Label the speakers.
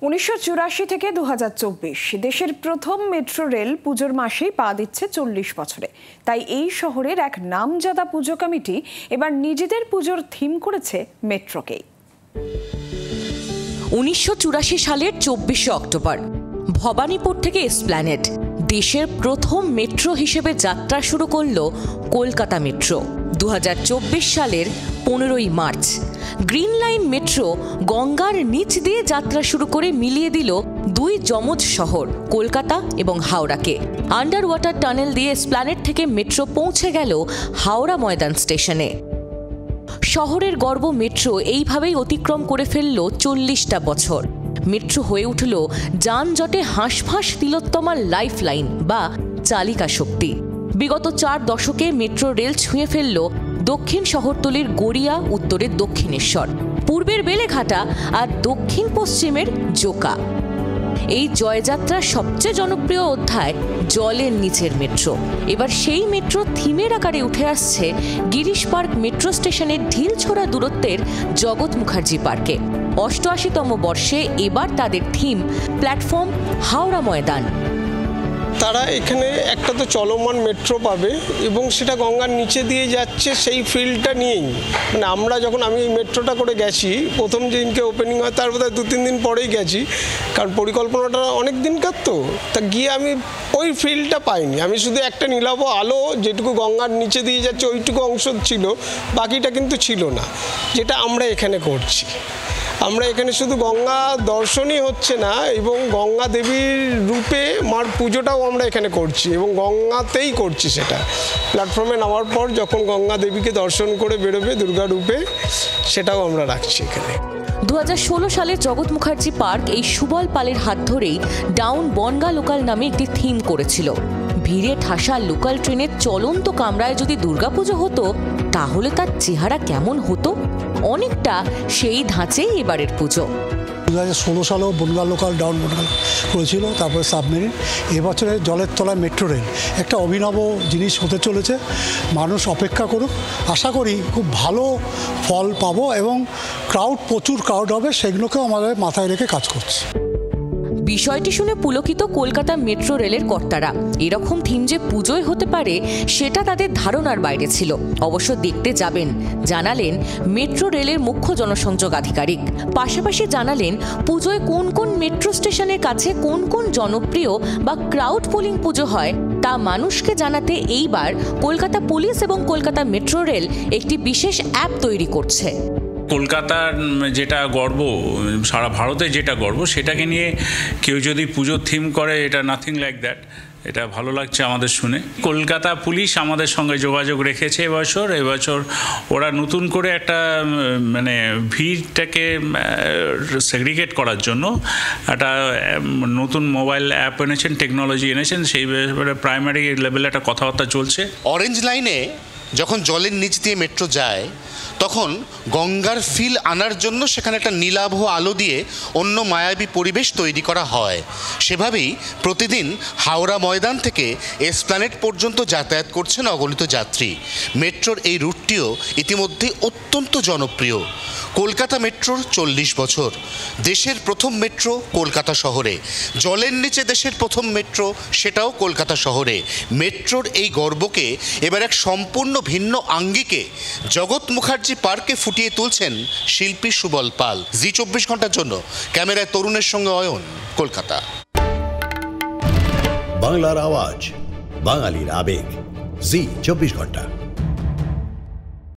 Speaker 1: 1984 থেকে 2024 দেশের প্রথম মেট্রো রেল পুজোর মাসেই পা দিচ্ছে 40 বছরে। তাই এই শহরের এক নামজাদা পুজো কমিটি এবার নিজেদের পুজোর থিম করেছে মেট্রোকেই।
Speaker 2: 1984 সালের 24 অক্টোবর ভবানীপুর থেকে এসপ্ল্যানেড দেশের প্রথম মেট্রো হিসেবে যাত্রা শুরু করল কলকাতা মেট্রো। 2024 সালের 15ই মার্চ গ্রিন লাইন মেট্রো গঙ্গার নিচ দিয়ে যাত্রা শুরু করে মিলিয়ে দিল দুই যমজ শহর কলকাতা এবং হাওড়াকে। আন্ডার ওয়াটার টানেল দিয়ে এসপ্ল্যানেড থেকে মেট্রো পৌঁছে গেল হাওড়া ময়দান স্টেশনে। শহরের গর্ব মেট্রো এইভাবেই অতিক্রম করে ফেলল 40টা বছর। মেট্রো হয়ে উঠল যানজটে হাঁসফাঁস তিলোত্তমার লাইফ লাইন বা চালিকা শক্তি। বিগত 4 দশকে মেট্রো রেল ছুঁয়ে ফেলল দক্ষিণ শহরতলির গড়িয়া, উত্তরের দক্ষিণেশ্বর, পূর্বের বেলেঘাটা আর দক্ষিণ পশ্চিমের জোকা। এই জয়যাত্রার সবচেয়ে জনপ্রিয় অধ্যায় জলের নিচের মেট্রো। এবার সেই মেট্রো থিমের আকারে উঠে আসছে গিরিশ পার্ক মেট্রো স্টেশনের ঢিল ছোড়া দূরত্বের জগৎ মুখার্জি পার্কে। 88তম বর্ষে এবার তাদের থিম প্ল্যাটফর্ম হাওড়া ময়দান।
Speaker 3: তারা এখানে একটা তো চলমান মেট্রো পাবে এবং সেটা গঙ্গার নিচে দিয়ে যাচ্ছে, সেই ফিল্ডটা নিয়েই মানে আমি এই মেট্রোটা করে গেছি, প্রথম যেদিনকে ওপেনিং হয় তার বোধহয় 2-3 দিন পরেই গেছি, কারণ পরিকল্পনাটা অনেক দিনকার তা গিয়ে আমি ওই ফিল্ডটা পাইনি। আমি শুধু একটা নীলাভ আলো যেটুকু গঙ্গার নিচে দিয়ে যাচ্ছে ওইটুকু অংশ ছিল, বাকিটা কিন্তু ছিল না, যেটা আমরা এখানে করছি। আমরা এখানে শুধু গঙ্গা দর্শনই হচ্ছে না, এবং গঙ্গা দেবীর রূপে মার পুজোটাও আমরা এখানে করছি এবং গঙ্গাতেই করছি। সেটা প্ল্যাটফর্মে নামার পর যখন গঙ্গা দেবীকে দর্শন করে বেরোবে দুর্গা রূপে, সেটাও আমরা রাখছি এখানে।
Speaker 2: 2016 সালে জগৎ মুখার্জি পার্ক এই সুবল পালের হাত ধরেই ডাউন বনগা লোকাল নামে একটি থিম করেছিল। ভিড়ে ঠাসা লোকাল ট্রেনের চলন্ত কামরায় যদি দুর্গাপুজো হতো তাহলে তার চেহারা কেমন হতো? অনেকটা সেই ধাঁচেই এবারের পুজো।
Speaker 4: 2016 সালেও বনগা লোকাল ডাউন বনগা করেছিল, তারপরে সাবমেরিন। এবছরে জলের তলায় মেট্রো রেল একটা অভিনব জিনিস হতে চলেছে। মানুষ অপেক্ষা করুক, আশা করি খুব ভালো ফল পাবো এবং প্রচুর ক্রাউড হবে, সেগুলোকেও আমাদের মাথায় রেখে কাজ করছি।
Speaker 2: বিষয়টি শুনে পুলকিত কলকাতা মেট্রো রেলের কর্তারা। এরকম থিম যে পুজোয় হতে পারে সেটা তাদের ধারণার বাইরে ছিল। অবশ্য দেখতে যাবেন জানালেন মেট্রো রেলের মুখ্য জনসংযোগ আধিকারিক। পাশাপাশি জানালেন পুজোয় কোন কোন মেট্রো স্টেশনের কাছে কোন কোন জনপ্রিয় বা ক্রাউড পুলিং পুজো হয় তা মানুষকে জানাতে এইবার কলকাতা পুলিশ এবং কলকাতা মেট্রো রেল একটি বিশেষ অ্যাপ তৈরি করছে।
Speaker 5: কলকাতার যেটা গর্ব, সারা ভারতে যেটা গর্ব, সেটাকে নিয়ে কেউ যদি পুজোর থিম করে, এটা নাথিং লাইক দ্যাট। এটা ভালো লাগছে আমাদের শুনে। কলকাতা পুলিশ আমাদের সঙ্গে যোগাযোগ রেখেছে এবছর ওরা নতুন করে একটা ভিড়টাকে সেগ্রিগেট করার জন্য একটা নতুন মোবাইল অ্যাপ এনেছেন, টেকনোলজি এনেছেন। সেই ব্যাপারে প্রাইমারি লেভেলে একটা কথাবার্তা চলছে।
Speaker 6: অরেঞ্জ লাইনে যখন জলের নিচ দিয়ে মেট্রো যায় তখন গঙ্গার ফিল আনার জন্য সেখানে একটা নীলাভ আলো দিয়ে অন্য মায়াবী পরিবেশ তৈরি করা হয়। সেভাবেই প্রতিদিন হাওড়া ময়দান থেকে এসপ্ল্যানেড পর্যন্ত যাতায়াত করছেন অগণিত যাত্রী। মেট্রোর এই রুটটিও ইতিমধ্যে অত্যন্ত জনপ্রিয়। কলকাতা মেট্রোর 40 বছর, দেশের প্রথম মেট্রো কলকাতা শহরে, জলের নিচে দেশের প্রথম মেট্রো সেটাও কলকাতা শহরে। মেট্রোর এই গর্বকে এবার এক সম্পূর্ণ ভিন্ন আঙ্গিকে জগৎ মুখার্জি পার্কে ফুটিয়ে তুলছেন শিল্পী সুবল পাল। জি 24 ঘন্টার জন্য ক্যামেরায় তরুণের সঙ্গে অয়ন, কলকাতা।
Speaker 7: বাংলার আওয়াজ, বাঙালির আবেগ, জি 24 ঘন্টা।